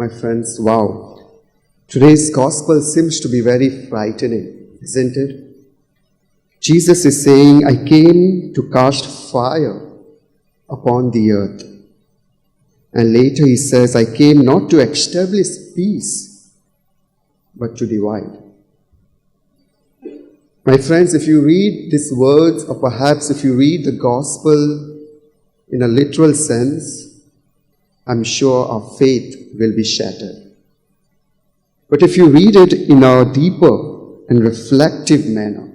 My friends, wow. Today's gospel seems to be very frightening, isn't it? Jesus is saying, I came to cast fire upon the earth. And later he says, I came not to establish peace, but to divide. My friends, if you read these words, or perhaps if you read the gospel in a literal sense, I'm sure our faith will be shattered. But if you read it in a deeper and reflective manner,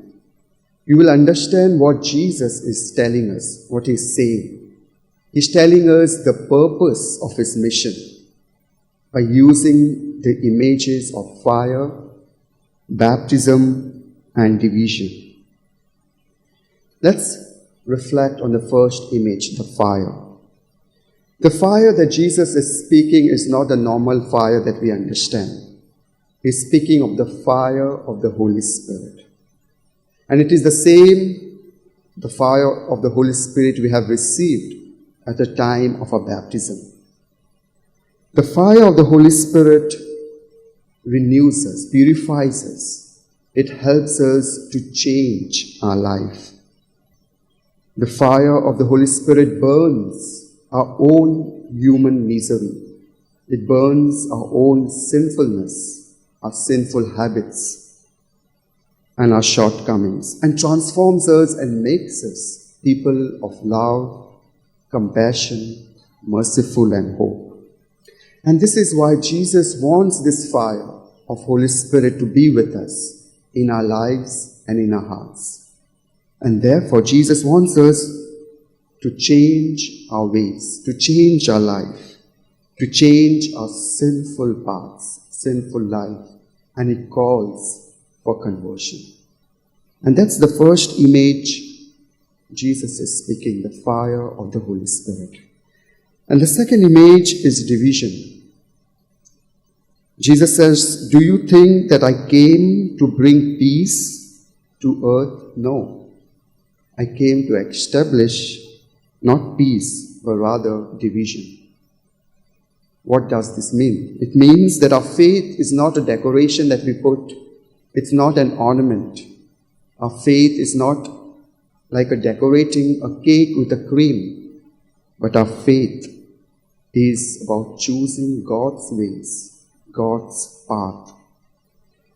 you will understand what Jesus is telling us, what he's saying. He's telling us the purpose of his mission by using the images of fire, baptism, and division. Let's reflect on the first image, the fire. The fire that Jesus is speaking is not the normal fire that we understand. He's speaking of the fire of the Holy Spirit. And it is the same, the fire of the Holy Spirit we have received at the time of our baptism. The fire of the Holy Spirit renews us, purifies us. It helps us to change our life. The fire of the Holy Spirit burns our own human misery. It burns our own sinfulness, our sinful habits, and our shortcomings, and transforms us and makes us people of love, compassion, merciful, and hope. And this is why Jesus wants this fire of Holy Spirit to be with us in our lives and in our hearts. And therefore, Jesus wants us to change our ways, to change our life, to change our sinful paths, sinful life. And it calls for conversion. And that's the first image Jesus is speaking, the fire of the Holy Spirit. And the second image is division. Jesus says, do you think that I came to bring peace to earth? No. I came to establish not peace, but rather division. What does this mean? It means that our faith is not a decoration that we put. It's not an ornament. Our faith is not like decorating a cake with a cream, but our faith is about choosing God's ways, God's path.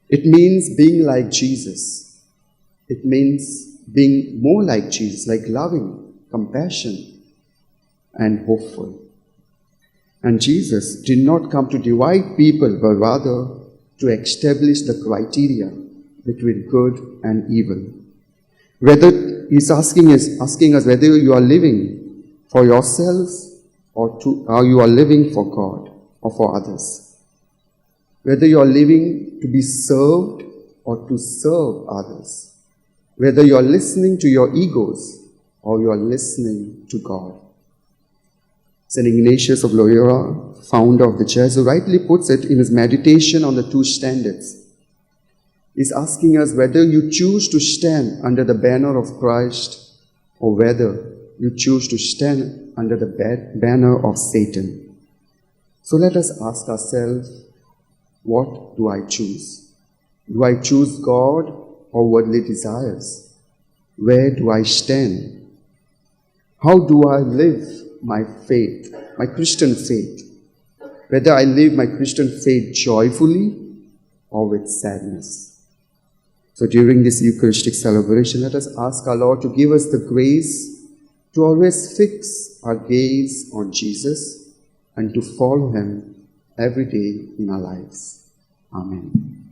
It means being like Jesus. It means being more like Jesus, like loving, compassion, and hopeful. And Jesus did not come to divide people, but rather to establish the criteria between good and evil. Whether he's asking us whether you are living for yourselves or you are living for God or for others. Whether you are living to be served or to serve others. Whether you are listening to your egos or you are listening to God. St. Ignatius of Loyola, founder of the Church, rightly puts it in his meditation on the two standards. He's asking us whether you choose to stand under the banner of Christ or whether you choose to stand under the banner of Satan. So let us ask ourselves, what do I choose? Do I choose God or worldly desires? Where do I stand? How do I live my faith, my Christian faith? Whether I live my Christian faith joyfully or with sadness. So during this Eucharistic celebration, let us ask our Lord to give us the grace to always fix our gaze on Jesus and to follow him every day in our lives. Amen.